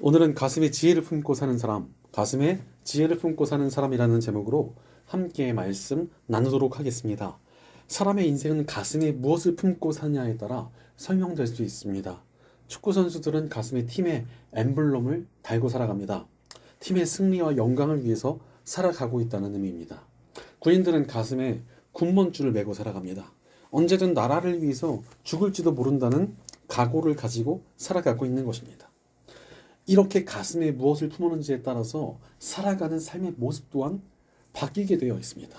오늘은 가슴에 지혜를 품고 사는 사람, 가슴에 지혜를 품고 사는 사람이라는 제목으로 함께 말씀 나누도록 하겠습니다. 사람의 인생은 가슴에 무엇을 품고 사냐에 따라 설명될 수 있습니다. 축구 선수들은 가슴에 팀의 엠블럼을 달고 살아갑니다. 팀의 승리와 영광을 위해서 살아가고 있다는 의미입니다. 군인들은 가슴에 군번줄을 메고 살아갑니다. 언제든 나라를 위해서 죽을지도 모른다는 각오를 가지고 살아가고 있는 것입니다. 이렇게 가슴에 무엇을 품었는지에 따라서 살아가는 삶의 모습 또한 바뀌게 되어 있습니다.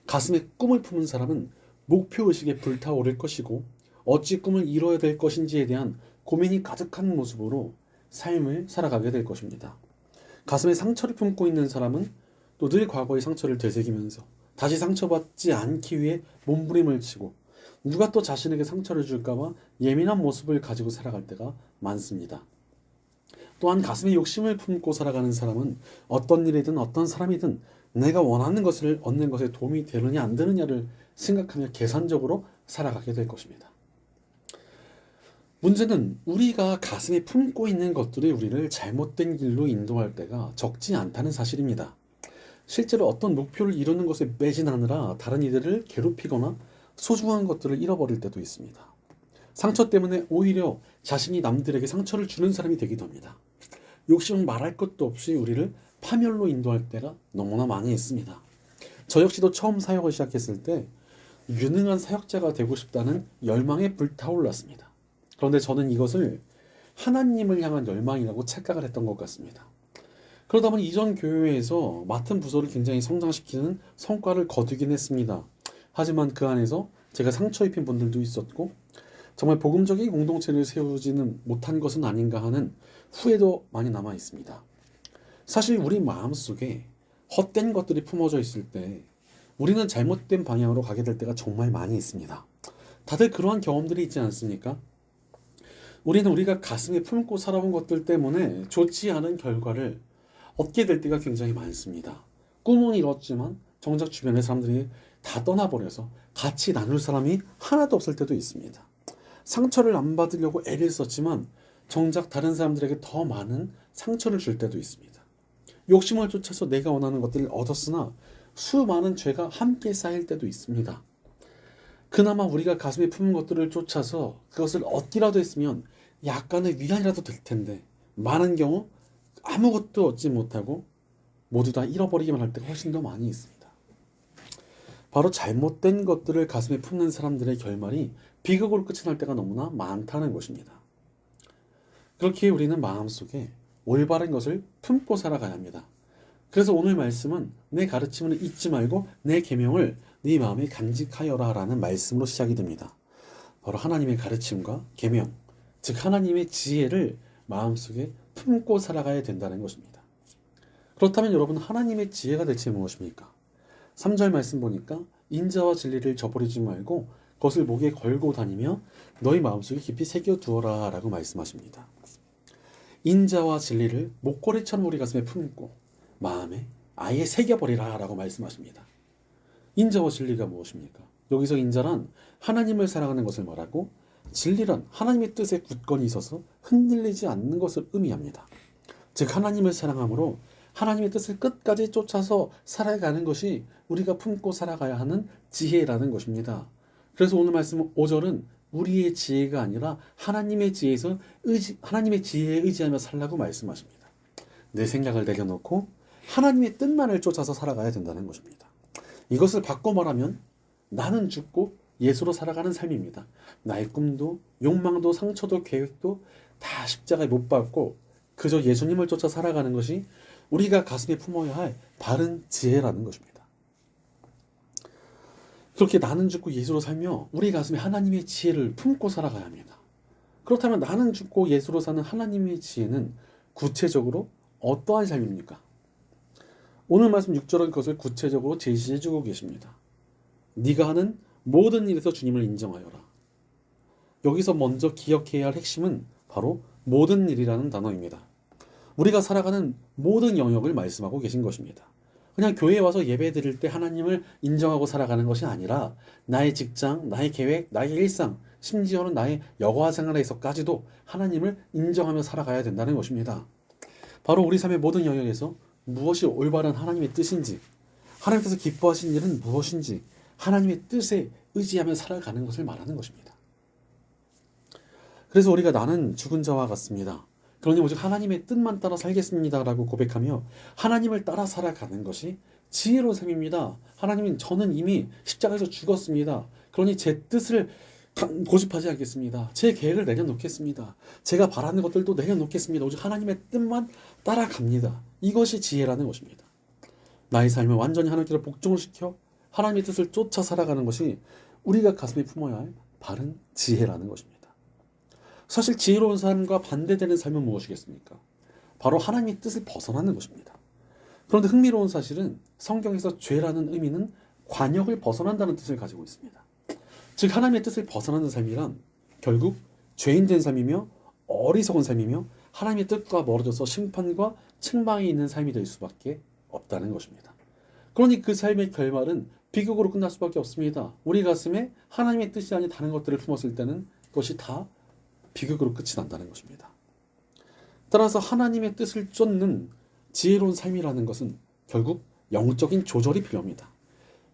가슴에 꿈을 품은 사람은 목표의식에 불타오를 것이고 어찌 꿈을 이뤄야 될 것인지에 대한 고민이 가득한 모습으로 삶을 살아가게 될 것입니다. 가슴에 상처를 품고 있는 사람은 또 늘 과거의 상처를 되새기면서 다시 상처받지 않기 위해 몸부림을 치고 누가 또 자신에게 상처를 줄까봐 예민한 모습을 가지고 살아갈 때가 많습니다. 또한 가슴에 욕심을 품고 살아가는 사람은 어떤 일이든 어떤 사람이든 내가 원하는 것을 얻는 것에 도움이 되느냐 안 되느냐를 생각하며 계산적으로 살아가게 될 것입니다. 문제는 우리가 가슴에 품고 있는 것들이 우리를 잘못된 길로 인도할 때가 적지 않다는 사실입니다. 실제로 어떤 목표를 이루는 것에 매진하느라 다른 이들을 괴롭히거나 소중한 것들을 잃어버릴 때도 있습니다. 상처 때문에 오히려 자신이 남들에게 상처를 주는 사람이 되기도 합니다. 욕심은 말할 것도 없이 우리를 파멸로 인도할 때가 너무나 많이 있습니다. 저 역시도 처음 사역을 시작했을 때 유능한 사역자가 되고 싶다는 열망에 불타올랐습니다. 그런데 저는 이것을 하나님을 향한 열망이라고 착각을 했던 것 같습니다. 그러다 보니 이전 교회에서 맡은 부서를 굉장히 성장시키는 성과를 거두긴 했습니다. 하지만 그 안에서 제가 상처 입힌 분들도 있었고 정말 복음적인 공동체를 세우지는 못한 것은 아닌가 하는 후회도 많이 남아 있습니다. 사실 우리 마음속에 헛된 것들이 품어져 있을 때 우리는 잘못된 방향으로 가게 될 때가 정말 많이 있습니다. 다들 그러한 경험들이 있지 않습니까? 우리는 우리가 가슴에 품고 살아온 것들 때문에 좋지 않은 결과를 얻게 될 때가 굉장히 많습니다. 꿈은 이뤘지만 정작 주변의 사람들이 다 떠나버려서 같이 나눌 사람이 하나도 없을 때도 있습니다. 상처를 안 받으려고 애를 썼지만 정작 다른 사람들에게 더 많은 상처를 줄 때도 있습니다. 욕심을 쫓아서 내가 원하는 것들을 얻었으나 수많은 죄가 함께 쌓일 때도 있습니다. 그나마 우리가 가슴에 품은 것들을 쫓아서 그것을 얻기라도 했으면 약간의 위안이라도 될 텐데 많은 경우 아무것도 얻지 못하고 모두 다 잃어버리기만 할 때가 훨씬 더 많이 있습니다. 바로 잘못된 것들을 가슴에 품는 사람들의 결말이 비극으로 끝이 날 때가 너무나 많다는 것입니다. 그렇게 우리는 마음속에 올바른 것을 품고 살아가야 합니다. 그래서 오늘 말씀은 내 가르침을 잊지 말고 내 계명을 네 마음에 간직하여라 라는 말씀으로 시작이 됩니다. 바로 하나님의 가르침과 계명, 즉 하나님의 지혜를 마음속에 품고 살아가야 된다는 것입니다. 그렇다면 여러분 하나님의 지혜가 대체 무엇입니까? 3절 말씀 보니까 인자와 진리를 저버리지 말고 그것을 목에 걸고 다니며 너희 마음속에 깊이 새겨두어라 라고 말씀하십니다. 인자와 진리를 목걸이처럼 우리 가슴에 품고 마음에 아예 새겨버리라 라고 말씀하십니다. 인자와 진리가 무엇입니까? 여기서 인자란 하나님을 사랑하는 것을 말하고 진리란 하나님의 뜻에 굳건히 있어서 흔들리지 않는 것을 의미합니다. 즉 하나님을 사랑함으로 하나님의 뜻을 끝까지 쫓아서 살아가는 것이 우리가 품고 살아가야 하는 지혜라는 것입니다. 그래서 오늘 말씀 5절은 우리의 지혜가 아니라 하나님의 하나님의 지혜에 의지하며 살라고 말씀하십니다. 내 생각을 내려놓고 하나님의 뜻만을 쫓아서 살아가야 된다는 것입니다. 이것을 바꿔 말하면 나는 죽고 예수로 살아가는 삶입니다. 나의 꿈도 욕망도 상처도 계획도 다 십자가에 못 박고 그저 예수님을 쫓아 살아가는 것이 우리가 가슴에 품어야 할 바른 지혜라는 것입니다. 그렇게 나는 죽고 예수로 살며 우리 가슴에 하나님의 지혜를 품고 살아가야 합니다. 그렇다면 나는 죽고 예수로 사는 하나님의 지혜는 구체적으로 어떠한 삶입니까? 오늘 말씀 6절은 그것을 구체적으로 제시해주고 계십니다. 네가 하는 모든 일에서 주님을 인정하여라. 여기서 먼저 기억해야 할 핵심은 바로 모든 일이라는 단어입니다. 우리가 살아가는 모든 영역을 말씀하고 계신 것입니다. 그냥 교회에 와서 예배 드릴 때 하나님을 인정하고 살아가는 것이 아니라 나의 직장, 나의 계획, 나의 일상, 심지어는 나의 여가 생활에서까지도 하나님을 인정하며 살아가야 된다는 것입니다. 바로 우리 삶의 모든 영역에서 무엇이 올바른 하나님의 뜻인지, 하나님께서 기뻐하신 일은 무엇인지 하나님의 뜻에 의지하며 살아가는 것을 말하는 것입니다. 그래서 우리가 나는 죽은 자와 같습니다. 그러니 오직 하나님의 뜻만 따라 살겠습니다 라고 고백하며 하나님을 따라 살아가는 것이 지혜로운 삶입니다. 하나님은 저는 이미 십자가에서 죽었습니다. 그러니 제 뜻을 고집하지 않겠습니다. 제 계획을 내려놓겠습니다. 제가 바라는 것들도 내려놓겠습니다. 오직 하나님의 뜻만 따라갑니다. 이것이 지혜라는 것입니다. 나의 삶을 완전히 하나님께로 복종을 시켜 하나님의 뜻을 쫓아 살아가는 것이 우리가 가슴에 품어야 할 바른 지혜라는 것입니다. 사실 지혜로운 삶과 반대되는 삶은 무엇이겠습니까? 바로 하나님의 뜻을 벗어나는 것입니다. 그런데 흥미로운 사실은 성경에서 죄라는 의미는 관역을 벗어난다는 뜻을 가지고 있습니다. 즉 하나님의 뜻을 벗어나는 삶이란 결국 죄인된 삶이며 어리석은 삶이며 하나님의 뜻과 멀어져서 심판과 책망이 있는 삶이 될 수밖에 없다는 것입니다. 그러니 그 삶의 결말은 비극으로 끝날 수밖에 없습니다. 우리 가슴에 하나님의 뜻이 아닌 다른 것들을 품었을 때는 그것이 다 비극으로 끝이 난다는 것입니다. 따라서 하나님의 뜻을 쫓는 지혜로운 삶이라는 것은 결국 영적인 조절이 필요합니다.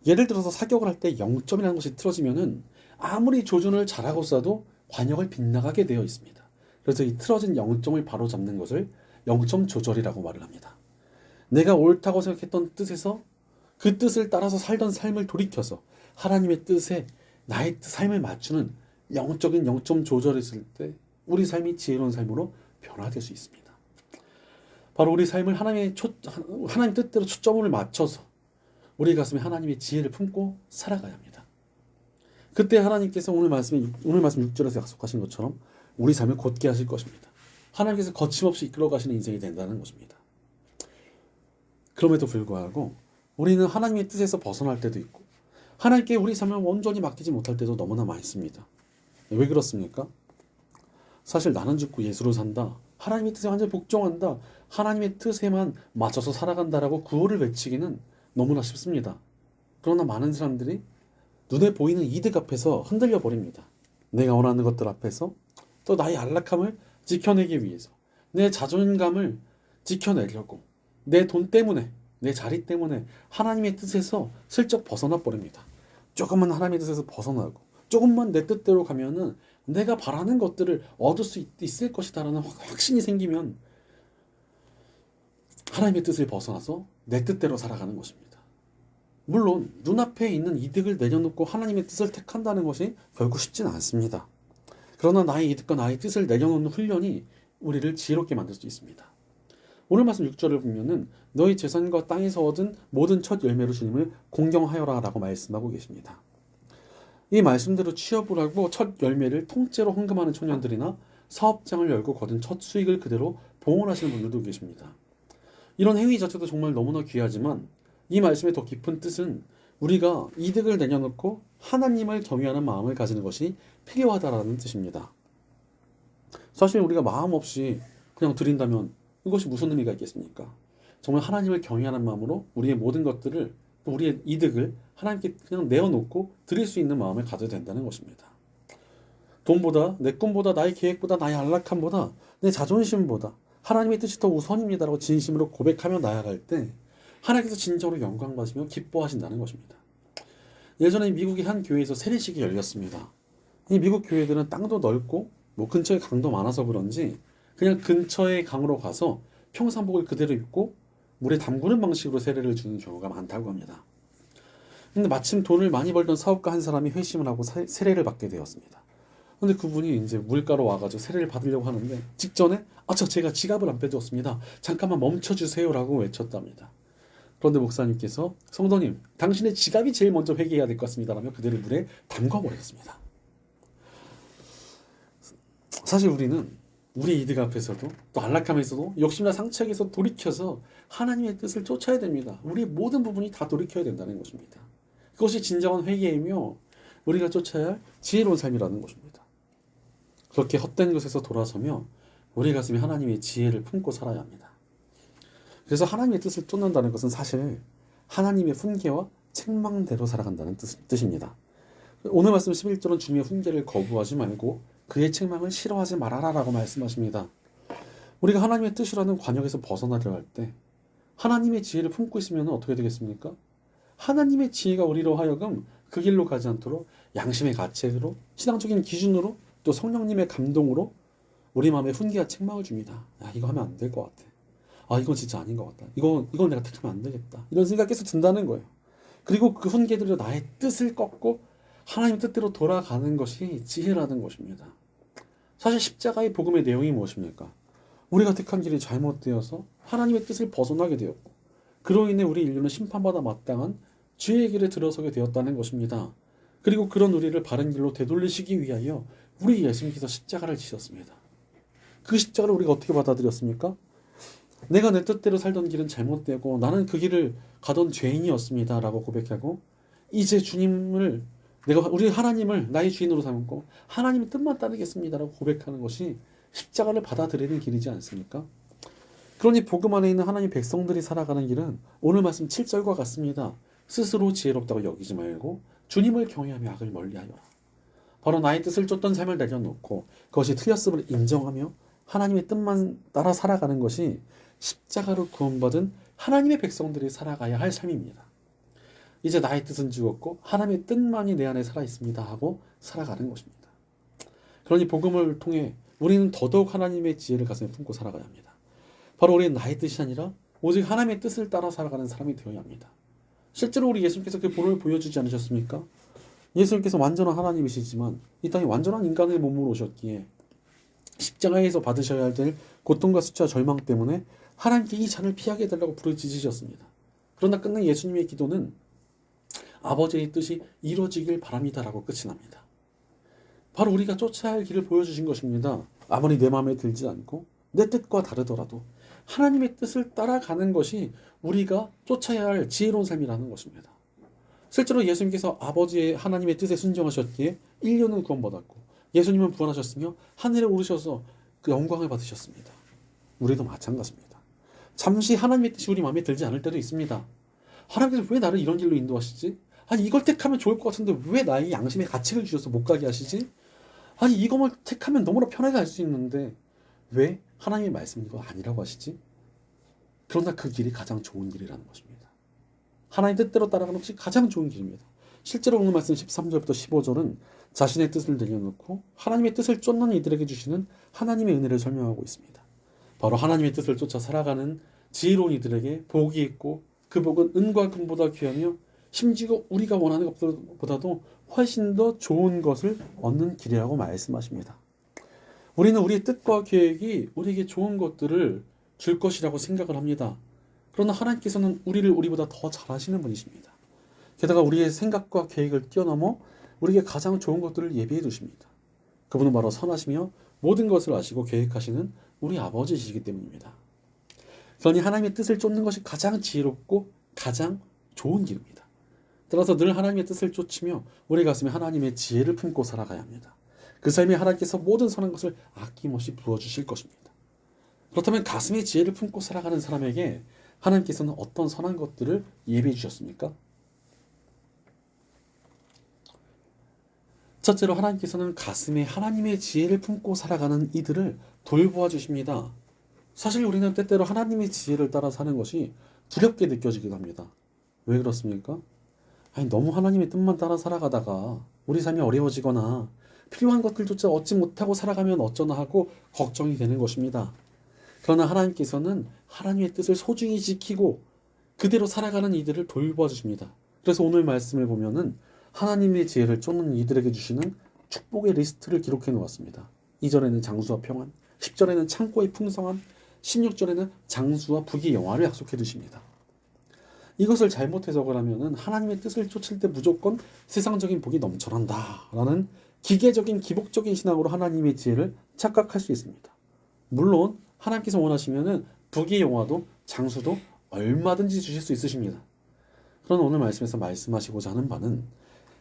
예를 들어서 사격을 할 때 0점이라는 것이 틀어지면은 아무리 조준을 잘하고 쏴도 관역을 빗나가게 되어 있습니다. 그래서 이 틀어진 0점을 바로잡는 것을 0점 조절이라고 말을 합니다. 내가 옳다고 생각했던 뜻에서 그 뜻을 따라서 살던 삶을 돌이켜서 하나님의 뜻에 나의 삶을 맞추는 영적인 0점 조절했을 때 우리 삶이 지혜로운 삶으로 변화될 수 있습니다. 바로 우리 삶을 하나님 뜻대로 초점을 맞춰서 우리 가슴에 하나님의 지혜를 품고 살아가야 합니다. 그때 하나님께서 오늘 말씀 6절에서 약속하신 것처럼 우리 삶을 곧게 하실 것입니다. 하나님께서 거침없이 이끌어 가시는 인생이 된다는 것입니다. 그럼에도 불구하고 우리는 하나님의 뜻에서 벗어날 때도 있고 하나님께 우리 삶을 온전히 맡기지 못할 때도 너무나 많습니다. 왜 그렇습니까? 사실 나는 죽고 예수로 산다. 하나님의 뜻에 완전히 복종한다. 하나님의 뜻에만 맞춰서 살아간다라고 구호를 외치기는 너무나 쉽습니다. 그러나 많은 사람들이 눈에 보이는 이득 앞에서 흔들려 버립니다. 내가 원하는 것들 앞에서 또 나의 안락함을 지켜내기 위해서 내 자존감을 지켜내려고 내 돈 때문에 내 자리 때문에 하나님의 뜻에서 슬쩍 벗어나 버립니다. 조금만 하나님의 뜻에서 벗어나고 조금만 내 뜻대로 가면은 내가 바라는 것들을 얻을 수 있을 것이다라는 확신이 생기면 하나님의 뜻을 벗어나서 내 뜻대로 살아가는 것입니다. 물론 눈앞에 있는 이득을 내려놓고 하나님의 뜻을 택한다는 것이 결국 쉽지는 않습니다. 그러나 나의 이득과 나의 뜻을 내려놓는 훈련이 우리를 지혜롭게 만들 수 있습니다. 오늘 말씀 6절을 보면은 너희 재산과 땅에서 얻은 모든 첫 열매로 주님을 공경하여라 라고 말씀하고 계십니다. 이 말씀대로 취업을 하고 첫 열매를 통째로 헌금하는 청년들이나 사업장을 열고 거둔 첫 수익을 그대로 봉헌하시는 분들도 계십니다. 이런 행위 자체도 정말 너무나 귀하지만 이 말씀의 더 깊은 뜻은 우리가 이득을 내려놓고 하나님을 경외하는 마음을 가지는 것이 필요하다라는 뜻입니다. 사실 우리가 마음 없이 그냥 드린다면 이것이 무슨 의미가 있겠습니까? 정말 하나님을 경외하는 마음으로 우리의 모든 것들을 또 우리의 이득을 하나님께 그냥 내어놓고 드릴 수 있는 마음을 가져야 된다는 것입니다. 돈보다 내 꿈보다 나의 계획보다 나의 안락함보다 내 자존심보다 하나님의 뜻이 더 우선입니다라고 진심으로 고백하며 나아갈 때 하나님께서 진정으로 영광 받으시며 기뻐하신다는 것입니다. 예전에 미국의 한 교회에서 세례식이 열렸습니다. 이 미국 교회들은 땅도 넓고 근처에 강도 많아서 그런지 그냥 근처의 강으로 가서 평상복을 그대로 입고 물에 담그는 방식으로 세례를 주는 경우가 많다고 합니다. 근데 마침 돈을 많이 벌던 사업가 한 사람이 회심을 하고 세례를 받게 되었습니다. 근데 그분이 이제 물가로 와가지고 세례를 받으려고 하는데 직전에 제가 지갑을 안 빼두었습니다. 잠깐만 멈춰주세요라고 외쳤답니다. 그런데 목사님께서 성도님 당신의 지갑이 제일 먼저 회개해야 될 것 같습니다 라며 그들을 물에 담궈버렸습니다. 사실 우리는 우리 이득 앞에서도 또 안락함에서도 욕심이나 상처에서 돌이켜서 하나님의 뜻을 쫓아야 됩니다. 우리의 모든 부분이 다 돌이켜야 된다는 것입니다. 그것이 진정한 회개이며 우리가 쫓아야 할 지혜로운 삶이라는 것입니다. 그렇게 헛된 것에서 돌아서며 우리 가슴에 하나님의 지혜를 품고 살아야 합니다. 그래서 하나님의 뜻을 쫓는다는 것은 사실 하나님의 훈계와 책망대로 살아간다는 뜻입니다. 오늘 말씀 11절은 주님의 훈계를 거부하지 말고 그의 책망을 싫어하지 말아라 라고 말씀하십니다. 우리가 하나님의 뜻이라는 관역에서 벗어나려 할 때 하나님의 지혜를 품고 있으면 어떻게 되겠습니까? 하나님의 지혜가 우리로 하여금 그 길로 가지 않도록 양심의 가책으로, 신앙적인 기준으로, 또 성령님의 감동으로 우리 마음에 훈계와 책망을 줍니다. 야, 이거 하면 안 될 것 같아. 아, 이건 진짜 아닌 것 같다. 이건 내가 택하면 안 되겠다. 이런 생각이 계속 든다는 거예요. 그리고 그 훈계들로 나의 뜻을 꺾고 하나님 뜻대로 돌아가는 것이 지혜라는 것입니다. 사실 십자가의 복음의 내용이 무엇입니까? 우리가 택한 길이 잘못되어서 하나님의 뜻을 벗어나게 되었고, 그로 인해 우리 인류는 심판받아 마땅한 죄의 길에 들어서게 되었다는 것입니다. 그리고 그런 우리를 바른 길로 되돌리시기 위하여 우리 예수님께서 십자가를 지셨습니다. 그 십자가를 우리가 어떻게 받아들였습니까? 내가 내 뜻대로 살던 길은 잘못되고 나는 그 길을 가던 죄인이었습니다 라고 고백하고, 이제 주님을, 우리 하나님을 나의 주인으로 삼고 하나님의 뜻만 따르겠습니다 라고 고백하는 것이 십자가를 받아들이는 길이지 않습니까? 그러니 복음 안에 있는 하나님 백성들이 살아가는 길은 오늘 말씀 7절과 같습니다. 스스로 지혜롭다고 여기지 말고 주님을 경외하며 악을 멀리하여라. 바로 나의 뜻을 쫓던 삶을 내려놓고 그것이 틀렸음을 인정하며 하나님의 뜻만 따라 살아가는 것이 십자가로 구원받은 하나님의 백성들이 살아가야 할 삶입니다. 이제 나의 뜻은 죽었고 하나님의 뜻만이 내 안에 살아있습니다 하고 살아가는 것입니다. 그러니 복음을 통해 우리는 더더욱 하나님의 지혜를 가슴에 품고 살아가야 합니다. 바로 우리는 나의 뜻이 아니라 오직 하나님의 뜻을 따라 살아가는 사람이 되어야 합니다. 실제로 우리 예수님께서 그 본을 보여주지 않으셨습니까? 예수님께서 완전한 하나님이시지만 이 땅에 완전한 인간의 몸으로 오셨기에 십자가에서 받으셔야 될 고통과 수치와 절망 때문에 하나님께 이 잔을 피하게 해달라고 부르짖으셨습니다. 그러나 끝내 예수님의 기도는 아버지의 뜻이 이루어지길 바랍니다라고 끝이 납니다. 바로 우리가 쫓아야 할 길을 보여주신 것입니다. 아무리 내 마음에 들지 않고 내 뜻과 다르더라도 하나님의 뜻을 따라가는 것이 우리가 쫓아야 할 지혜로운 삶이라는 것입니다. 실제로 예수님께서 아버지의 하나님의 뜻에 순종하셨기에 인류는 구원받았고 예수님은 부활하셨으며 하늘에 오르셔서 그 영광을 받으셨습니다. 우리도 마찬가지입니다. 잠시 하나님의 뜻이 우리 마음에 들지 않을 때도 있습니다. 하나님께서 왜 나를 이런 길로 인도하시지? 아니 이걸 택하면 좋을 것 같은데 왜 나의 양심에 가책을 주셔서 못 가게 하시지? 아니 이것만 택하면 너무나 편하게 갈 수 있는데 왜 하나님의 말씀 이거 아니라고 하시지? 그러나 그 길이 가장 좋은 길이라는 것입니다. 하나님 뜻대로 따라가는 것이 가장 좋은 길입니다. 실제로 오늘 말씀 13절부터 15절은 자신의 뜻을 내려놓고 하나님의 뜻을 쫓는 이들에게 주시는 하나님의 은혜를 설명하고 있습니다. 바로 하나님의 뜻을 쫓아 살아가는 지혜로운 이들에게 복이 있고 그 복은 은과 금보다 귀하며 심지어 우리가 원하는 것보다도 훨씬 더 좋은 것을 얻는 길이라고 말씀하십니다. 우리는 우리의 뜻과 계획이 우리에게 좋은 것들을 줄 것이라고 생각을 합니다. 그러나 하나님께서는 우리를 우리보다 더 잘 아시는 분이십니다. 게다가 우리의 생각과 계획을 뛰어넘어 우리에게 가장 좋은 것들을 예비해 두십니다. 그분은 바로 선하시며 모든 것을 아시고 계획하시는 우리 아버지이시기 때문입니다. 그러니 하나님의 뜻을 쫓는 것이 가장 지혜롭고 가장 좋은 길입니다. 따라서 늘 하나님의 뜻을 쫓으며 우리 가슴에 하나님의 지혜를 품고 살아가야 합니다. 그 삶에 하나님께서 모든 선한 것을 아낌없이 부어주실 것입니다. 그렇다면 가슴에 지혜를 품고 살아가는 사람에게 하나님께서는 어떤 선한 것들을 예비해 주셨습니까? 첫째로 하나님께서는 가슴에 하나님의 지혜를 품고 살아가는 이들을 돌보아 주십니다. 사실 우리는 때때로 하나님의 지혜를 따라 사는 것이 두렵게 느껴지기도 합니다. 왜 그렇습니까? 아니, 너무 하나님의 뜻만 따라 살아가다가 우리 삶이 어려워지거나 필요한 것들조차 얻지 못하고 살아가면 어쩌나 하고 걱정이 되는 것입니다. 그러나 하나님께서는 하나님의 뜻을 소중히 지키고 그대로 살아가는 이들을 돌보아 주십니다. 그래서 오늘 말씀을 보면은 하나님의 지혜를 쫓는 이들에게 주시는 축복의 리스트를 기록해 놓았습니다. 2절에는 장수와 평안, 10절에는 창고의 풍성함, 16절에는 장수와 북의 영화를 약속해 주십니다. 이것을 잘못 해석을 하면은 하나님의 뜻을 쫓을 때 무조건 세상적인 복이 넘쳐난다 라는 기계적인 기복적인 신앙으로 하나님의 지혜를 착각할 수 있습니다. 물론 하나님께서 원하시면은 북의 영화도 장수도 얼마든지 주실 수 있으십니다. 그러나 오늘 말씀에서 말씀하시고자 하는 바는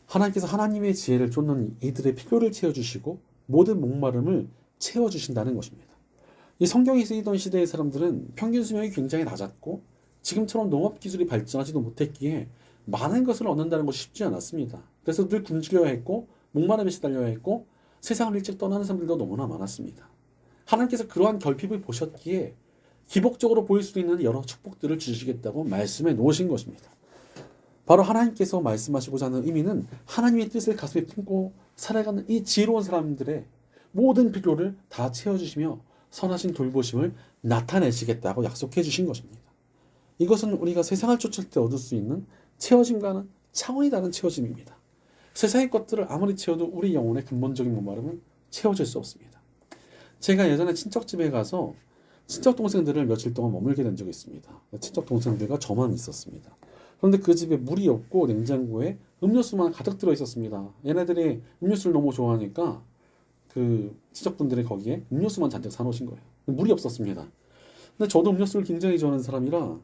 하나님께서 하나님의 지혜를 쫓는 이들의 필요를 채워주시고 모든 목마름을 채워주신다는 것입니다. 이 성경이 쓰이던 시대의 사람들은 평균 수명이 굉장히 낮았고 지금처럼 농업기술이 발전하지도 못했기에 많은 것을 얻는다는 것이 쉽지 않았습니다. 그래서 늘 굶주려야 했고 목마름에 시달려야 했고 세상을 일찍 떠나는 사람들도 너무나 많았습니다. 하나님께서 그러한 결핍을 보셨기에 기복적으로 보일 수 있는 여러 축복들을 주시겠다고 말씀해 놓으신 것입니다. 바로 하나님께서 말씀하시고자 하는 의미는 하나님의 뜻을 가슴에 품고 살아가는 이 지혜로운 사람들의 모든 필요를 다 채워주시며 선하신 돌보심을 나타내시겠다고 약속해 주신 것입니다. 이것은 우리가 세상을 쫓을 때 얻을 수 있는 채워짐과는 차원이 다른 채워짐입니다. 세상의 것들을 아무리 채워도 우리 영혼의 근본적인 목마름은 채워질 수 없습니다. 제가 예전에 친척집에 가서 친척 동생들을 며칠 동안 머물게 된 적이 있습니다. 친척 동생들과 저만 있었습니다. 그런데 그 집에 물이 없고 냉장고에 음료수만 가득 들어 있었습니다. 얘네들이 음료수를 너무 좋아하니까 그 친척분들이 거기에 음료수만 잔뜩 사놓으신 거예요. 물이 없었습니다. 근데 저도 음료수를 굉장히 좋아하는 사람이라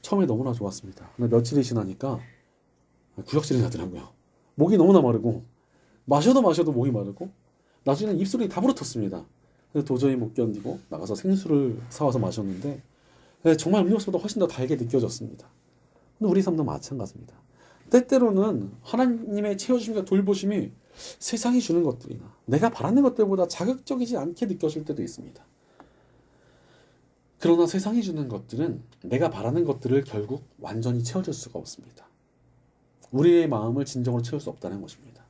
처음에 너무나 좋았습니다. 근데 며칠이 지나니까 구역질이 나더라고요. 목이 너무나 마르고 마셔도 목이 마르고 나중에는 입술이 다 부러졌습니다. 그래서 도저히 못 견디고 나가서 생수를 사와서 마셨는데 정말 음료수보다 훨씬 더 달게 느껴졌습니다. 근데 우리 삶도 마찬가지입니다. 때때로는 하나님의 채워주심과 돌보심이 세상이 주는 것들이나 내가 바라는 것들보다 자극적이지 않게 느껴질 때도 있습니다. 그러나 세상이 주는 것들은 내가 바라는 것들을 결국 완전히 채워줄 수가 없습니다. 우리의 마음을 진정으로 채울 수 없다는 것입니다.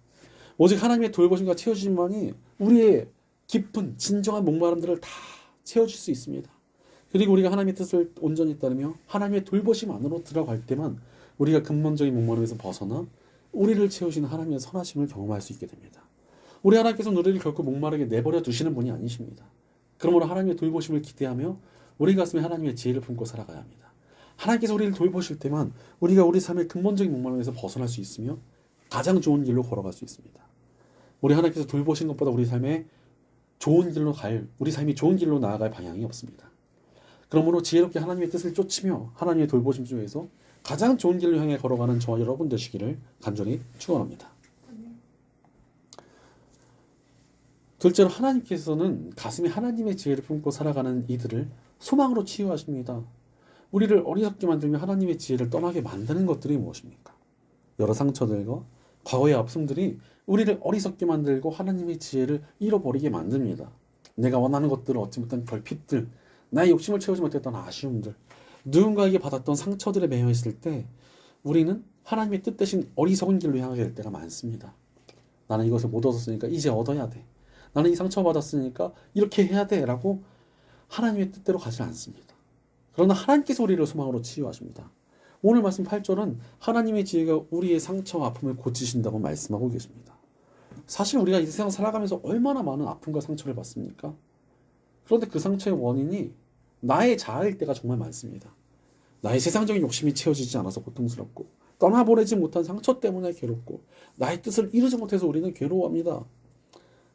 오직 하나님의 돌보심과 채워주심만이 우리의 깊은 진정한 목마름들을 다 채워줄 수 있습니다. 그리고 우리가 하나님의 뜻을 온전히 따르며 하나님의 돌보심 안으로 들어갈 때만 우리가 근본적인 목마름에서 벗어나 우리를 채우시는 하나님의 선하심을 경험할 수 있게 됩니다. 우리 하나님께서는 우리를 결코 목마르게 내버려 두시는 분이 아니십니다. 그러므로 하나님의 돌보심을 기대하며 우리 가슴에 하나님의 지혜를 품고 살아가야 합니다. 하나님께서 우리를 돌보실 때만 우리가 우리 삶의 근본적인 목마름에서 벗어날 수 있으며 가장 좋은 길로 걸어갈 수 있습니다. 우리 하나님께서 돌보신 것보다 우리 삶의 우리 삶이 좋은 길로 나아갈 방향이 없습니다. 그러므로 지혜롭게 하나님의 뜻을 쫓으며 하나님의 돌보심 중에서 가장 좋은 길로 향해 걸어가는 저와 여러분 되시기를 간절히 축원합니다. 둘째로 하나님께서는 가슴에 하나님의 지혜를 품고 살아가는 이들을 소망으로 치유하십니다. 우리를 어리석게 만들며 하나님의 지혜를 떠나게 만드는 것들이 무엇입니까? 여러 상처들과 과거의 아픔들이 우리를 어리석게 만들고 하나님의 지혜를 잃어버리게 만듭니다. 내가 원하는 것들을 얻지 못한 결핍들, 나의 욕심을 채우지 못했던 아쉬움들, 누군가에게 받았던 상처들에 매여 있을 때 우리는 하나님의 뜻 대신 어리석은 길로 향하게 될 때가 많습니다. 나는 이것을 못 얻었으니까 이제 얻어야 돼. 나는 이 상처 받았으니까 이렇게 해야 돼 라고 하나님의 뜻대로 가지 않습니다. 그러나 하나님께서 우리를 소망으로 치유하십니다. 오늘 말씀 8절은 하나님의 지혜가 우리의 상처와 아픔을 고치신다고 말씀하고 계십니다. 사실 우리가 이 세상 살아가면서 얼마나 많은 아픔과 상처를 받습니까? 그런데 그 상처의 원인이 나의 자아일 때가 정말 많습니다. 나의 세상적인 욕심이 채워지지 않아서 고통스럽고 떠나보내지 못한 상처 때문에 괴롭고 나의 뜻을 이루지 못해서 우리는 괴로워합니다.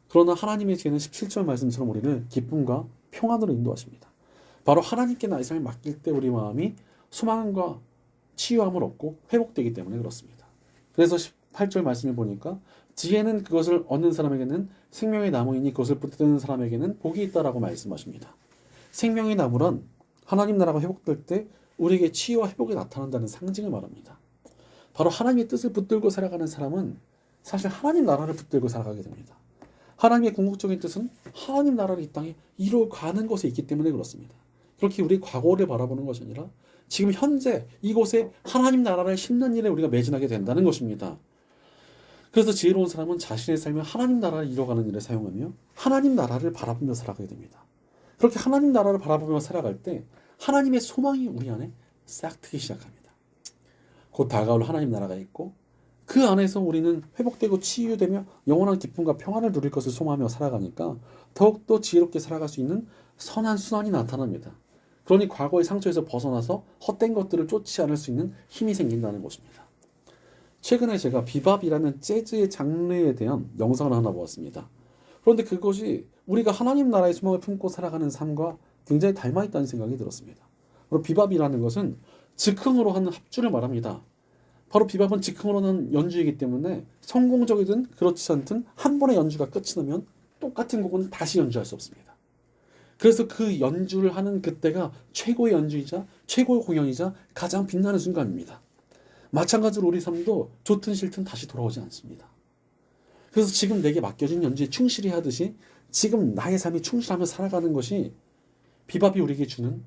그러나 하나님의 지혜는 17절 말씀처럼 우리를 기쁨과 평안으로 인도하십니다. 바로 하나님께 나의 삶을 맡길 때 우리 마음이 소망과 치유함을 얻고 회복되기 때문에 그렇습니다. 그래서 18절 말씀을 보니까 지혜는 그것을 얻는 사람에게는 생명의 나무이니 그것을 붙드는 사람에게는 복이 있다라고 말씀하십니다. 생명의 나무란 하나님 나라가 회복될 때 우리에게 치유와 회복이 나타난다는 상징을 말합니다. 바로 하나님의 뜻을 붙들고 살아가는 사람은 사실 하나님 나라를 붙들고 살아가게 됩니다. 하나님의 궁극적인 뜻은 하나님 나라를 이 땅에 이루어가는 것에 있기 때문에 그렇습니다. 그렇게 우리 과거를 바라보는 것이 아니라 지금 현재 이곳에 하나님 나라를 심는 일에 우리가 매진하게 된다는 것입니다. 그래서 지혜로운 사람은 자신의 삶을 하나님 나라를 이뤄가는 일에 사용하며 하나님 나라를 바라보며 살아가게 됩니다. 그렇게 하나님 나라를 바라보며 살아갈 때 하나님의 소망이 우리 안에 싹 트기 시작합니다. 곧 다가올 하나님 나라가 있고 그 안에서 우리는 회복되고 치유되며 영원한 기쁨과 평안을 누릴 것을 소망하며 살아가니까 더욱더 지혜롭게 살아갈 수 있는 선한 순환이 나타납니다. 그러니 과거의 상처에서 벗어나서 헛된 것들을 쫓지 않을 수 있는 힘이 생긴다는 것입니다. 최근에 제가 비밥이라는 재즈의 장르에 대한 영상을 하나 보았습니다. 그런데 그것이 우리가 하나님 나라의 소망을 품고 살아가는 삶과 굉장히 닮아있다는 생각이 들었습니다. 바로 비밥이라는 것은 즉흥으로 하는 합주를 말합니다. 바로 비밥은 즉흥으로 하는 연주이기 때문에 성공적이든 그렇지 않든 한 번의 연주가 끝이 나면 똑같은 곡은 다시 연주할 수 없습니다. 그래서 그 연주를 하는 그때가 최고의 연주이자 최고의 공연이자 가장 빛나는 순간입니다. 마찬가지로 우리 삶도 좋든 싫든 다시 돌아오지 않습니다. 그래서 지금 내게 맡겨진 연주에 충실히 하듯이 지금 나의 삶이 충실하며 살아가는 것이 비밥이 우리에게 주는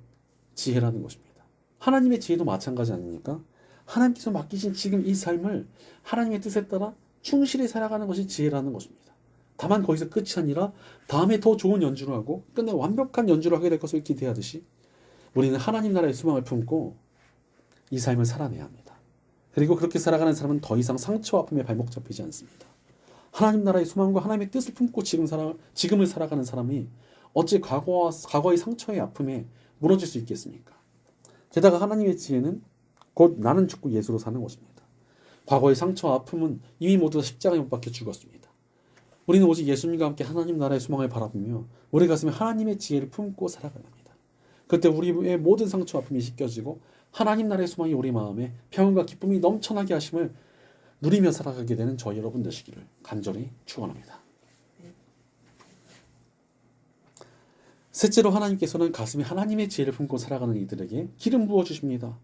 지혜라는 것입니다. 하나님의 지혜도 마찬가지 아닙니까? 하나님께서 맡기신 지금 이 삶을 하나님의 뜻에 따라 충실히 살아가는 것이 지혜라는 것입니다. 다만 거기서 끝이 아니라 다음에 더 좋은 연주를 하고 끝내 완벽한 연주를 하게 될 것을 기대하듯이 우리는 하나님 나라의 소망을 품고 이 삶을 살아내야 합니다. 그리고 그렇게 살아가는 사람은 더 이상 상처와 아픔에 발목 잡히지 않습니다. 하나님 나라의 소망과 하나님의 뜻을 품고 지금을 살아가는 사람이 어찌 과거의 상처의 아픔에 무너질 수 있겠습니까? 게다가 하나님의 지혜는 곧 나는 죽고 예수로 사는 것입니다. 과거의 상처와 아픔은 이미 모두 십자가에 못 박혀 죽었습니다. 우리는 오직 예수님과 함께 하나님 나라의 소망을 바라보며 우리 가슴에 하나님의 지혜를 품고 살아가야 합니다. 그때 우리의 모든 상처와 아픔이 씻겨지고 하나님 나라의 소망이 우리 마음에 평안과 기쁨이 넘쳐나게 하심을 누리며 살아가게 되는 저희 여러분 되시기를 간절히 축원합니다. 셋째로 하나님께서는 가슴에 하나님의 지혜를 품고 살아가는 이들에게 기름 부어주십니다.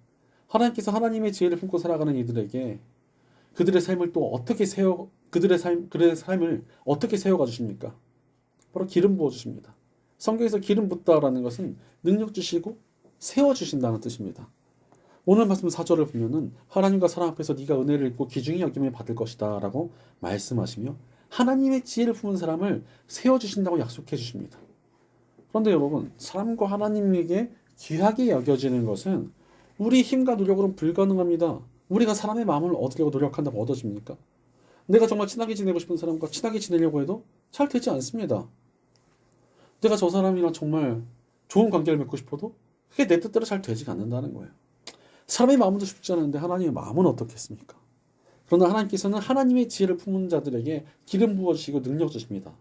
하나님께서 하나님의 지혜를 품고 살아가는 이들에게 그들의 삶을 또 어떻게 그들의 삶을 어떻게 세워가 주십니까? 바로 기름 부어주십니다. 성경에서 기름 붓다라는 것은 능력 주시고 세워주신다는 뜻입니다. 오늘 말씀 4절을 보면은 하나님과 사람 앞에서 네가 은혜를 입고 귀중히 여김을 받을 것이다 라고 말씀하시며 하나님의 지혜를 품은 사람을 세워주신다고 약속해 주십니다. 그런데 여러분, 사람과 하나님에게 귀하게 여겨지는 것은 우리 힘과 노력으로는 불가능합니다. 우리가 사람의 마음을 얻으려고 노력한다고 얻어집니까? 내가 정말 친하게 지내고 싶은 사람과 친하게 지내려고 해도 잘 되지 않습니다. 내가 저 사람이랑 정말 좋은 관계를 맺고 싶어도 그게 내 뜻대로 잘 되지 않는다는 거예요. 사람의 마음도 쉽지 않은데 하나님의 마음은 어떻겠습니까? 그러나 하나님께서는 하나님의 지혜를 품은 자들에게 기름 부어주시고 능력 주십니다.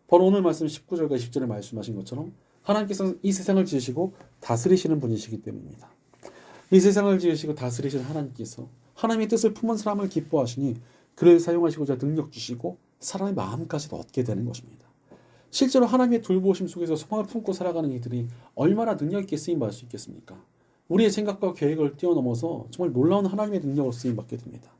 바로 오늘 말씀 19절과 20절에 말씀하신 것처럼 하나님께서는 이 세상을 지으시고 다스리시는 분이시기 때문입니다. 이 세상을 지으시고 다스리시는 하나님께서 하나님의 뜻을 품은 사람을 기뻐하시니 그를 사용하시고자 능력 주시고 사람의 마음까지도 얻게 되는 것입니다. 실제로 하나님의 돌보심 속에서 소망을 품고 살아가는 이들이 얼마나 능력 있게 쓰임받을 수 있겠습니까? 우리의 생각과 계획을 뛰어넘어서 정말 놀라운 하나님의 능력을 쓰임받게 됩니다.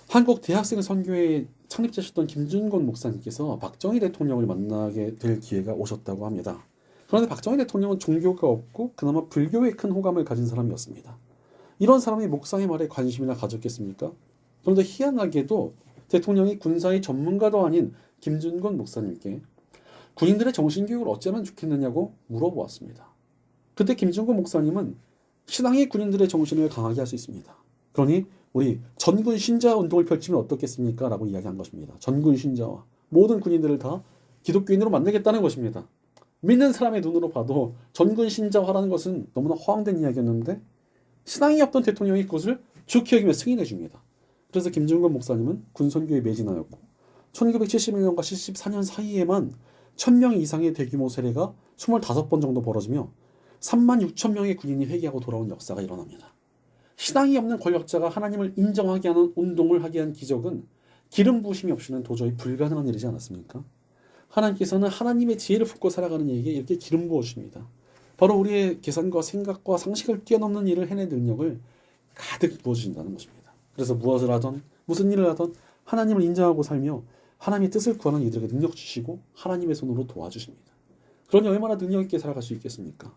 한국 대학생 선교회 창립자셨던 김준곤 목사님께서 박정희 대통령을 만나게 될 기회가 오셨다고 합니다. 그런데 박정희 대통령은 종교가 없고 그나마 불교에 큰 호감을 가진 사람이었습니다. 이런 사람이 목사의 말에 관심이나 가졌겠습니까? 그런데 희한하게도 대통령이 군사의 전문가도 아닌 김준곤 목사님께 군인들의 정신교육을 어찌하면 좋겠느냐고 물어보았습니다. 그때 김준곤 목사님은 신앙이 군인들의 정신을 강하게 할 수 있습니다. 그러니 우리 전군 신자 운동을 펼치면 어떻겠습니까? 라고 이야기한 것입니다. 전군 신자와 모든 군인들을 다 기독교인으로 만들겠다는 것입니다. 믿는 사람의 눈으로 봐도 전군 신자화라는 것은 너무나 허황된 이야기였는데 신앙이 없던 대통령이 그것을 좋게 여기며 승인해 줍니다. 그래서 김준건 목사님은 군선교에 매진하였고 1971년과 74년 사이에만 1000명 이상의 대규모 세례가 25번 정도 벌어지며 36,000명의 군인이 회개하고 돌아온 역사가 일어납니다. 신앙이 없는 권력자가 하나님을 인정하게 하는 운동을 하게 한 기적은 기름 부으심이 없이는 도저히 불가능한 일이지 않았습니까? 하나님께서는 하나님의 지혜를 품고 살아가는 이에게 이렇게 기름 부어주십니다. 바로 우리의 계산과 생각과 상식을 뛰어넘는 일을 해낼 능력을 가득 부어주신다는 것입니다. 그래서 무엇을 하든 무슨 일을 하든 하나님을 인정하고 살며 하나님의 뜻을 구하는 이들에게 능력 주시고 하나님의 손으로 도와주십니다. 그러니 얼마나 능력 있게 살아갈 수 있겠습니까?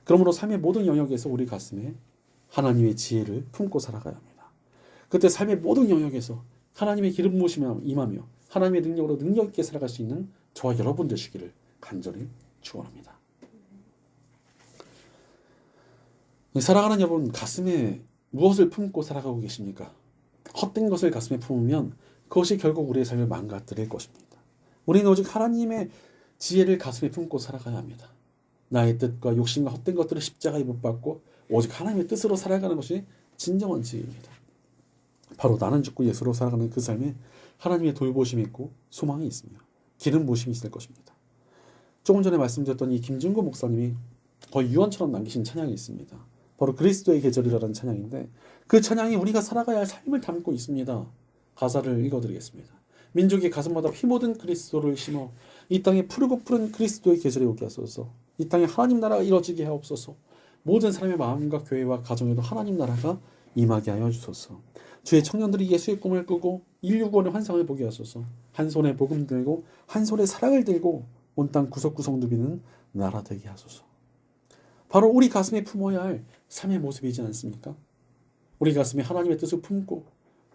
그러므로 삶의 모든 영역에서 우리 가슴에 하나님의 지혜를 품고 살아가야 합니다. 그때 삶의 모든 영역에서 하나님의 기름 부으심이 임하며 하나님의 능력으로 능력 있게 살아갈 수 있는 저와 여러분 되시기를 간절히 축원합니다. 살아가는 여러분, 가슴에 무엇을 품고 살아가고 계십니까? 헛된 것을 가슴에 품으면 그것이 결국 우리의 삶을 망가뜨릴 것입니다. 우리는 오직 하나님의 지혜를 가슴에 품고 살아가야 합니다. 나의 뜻과 욕심과 헛된 것들을 십자가에 못 박고 오직 하나님의 뜻으로 살아가는 것이 진정한 지혜입니다. 바로 나는 죽고 예수로 살아가는 그 삶에 하나님의 돌보심이 있고 소망이 있으며 기름 부으심이 있을 것입니다. 조금 전에 말씀드렸던 이 김준구 목사님이 거의 유언처럼 남기신 찬양이 있습니다. 바로 그리스도의 계절이라는 찬양인데 그 찬양이 우리가 살아가야 할 삶을 담고 있습니다. 가사를 읽어드리겠습니다. 민족의 가슴마다 피 묻은 그리스도를 심어 이 땅에 푸르고 푸른 그리스도의 계절이 오게 하소서. 이 땅에 하나님 나라가 이루어지게 하옵소서. 모든 사람의 마음과 교회와 가정에도 하나님 나라가 임하게 하여 주소서. 주의 청년들이 예수의 꿈을 꾸고 인류 구원의 환상을 보게 하소서. 한 손에 복음 들고 한 손에 사랑을 들고 온 땅 구석구석 누비는 나라 되게 하소서. 바로 우리 가슴에 품어야 할 삶의 모습이지 않습니까? 우리 가슴에 하나님의 뜻을 품고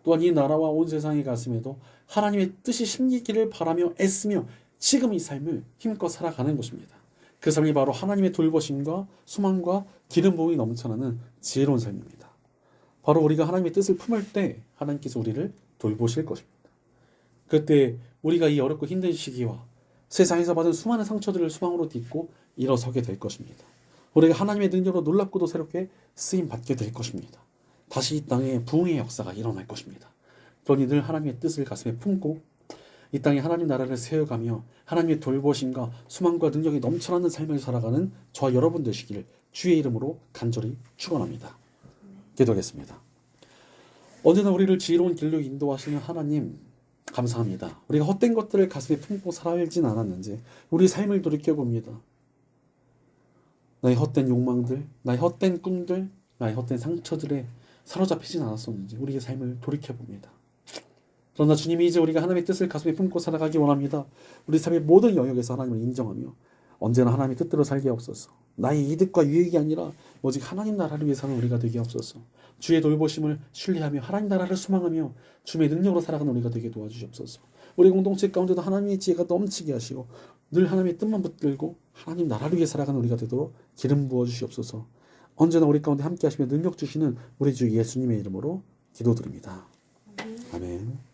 또한 이 나라와 온 세상의 가슴에도 하나님의 뜻이 심기기를 바라며 애쓰며 지금 이 삶을 힘껏 살아가는 것입니다. 그 삶이 바로 하나님의 돌보심과 소망과 기름 부음이 넘쳐나는 지혜로운 삶입니다. 바로 우리가 하나님의 뜻을 품을 때 하나님께서 우리를 돌보실 것입니다. 그때 우리가 이 어렵고 힘든 시기와 세상에서 받은 수많은 상처들을 소망으로 딛고 일어서게 될 것입니다. 우리가 하나님의 능력으로 놀랍고도 새롭게 쓰임 받게 될 것입니다. 다시 이 땅에 부흥의 역사가 일어날 것입니다. 그러니 늘 하나님의 뜻을 가슴에 품고 이 땅에 하나님 나라를 세워가며 하나님의 돌보심과 소망과 능력이 넘쳐나는 삶을 살아가는 저와 여러분 되시기를 주의 이름으로 간절히 축원합니다. 기도하겠습니다. 언제나 우리를 지혜로운 길로 인도하시는 하나님 감사합니다. 우리가 헛된 것들을 가슴에 품고 살아야진 않았는지 우리 삶을 돌이켜봅니다. 나의 헛된 욕망들, 나의 헛된 꿈들, 나의 헛된 상처들에 사로잡히진 않았었는지 우리의 삶을 돌이켜봅니다. 그러나 주님이 이제 우리가 하나님의 뜻을 가슴에 품고 살아가기 원합니다. 우리 삶의 모든 영역에서 하나님을 인정하며 언제나 하나님의 뜻대로 살게 하옵소서. 나의 이득과 유익이 아니라 오직 하나님 나라를 위해 사는 우리가 되게 하옵소서. 주의 돌보심을 신뢰하며 하나님 나라를 소망하며 주의 능력으로 살아가는 우리가 되게 도와주시옵소서. 우리 공동체 가운데도 하나님의 지혜가 넘치게 하시고 늘 하나님의 뜻만 붙들고 하나님 나라를 위해 살아가는 우리가 되도록 기름 부어주시옵소서. 언제나 우리 가운데 함께 하시며 능력 주시는 우리 주 예수님의 이름으로 기도드립니다. 아멘.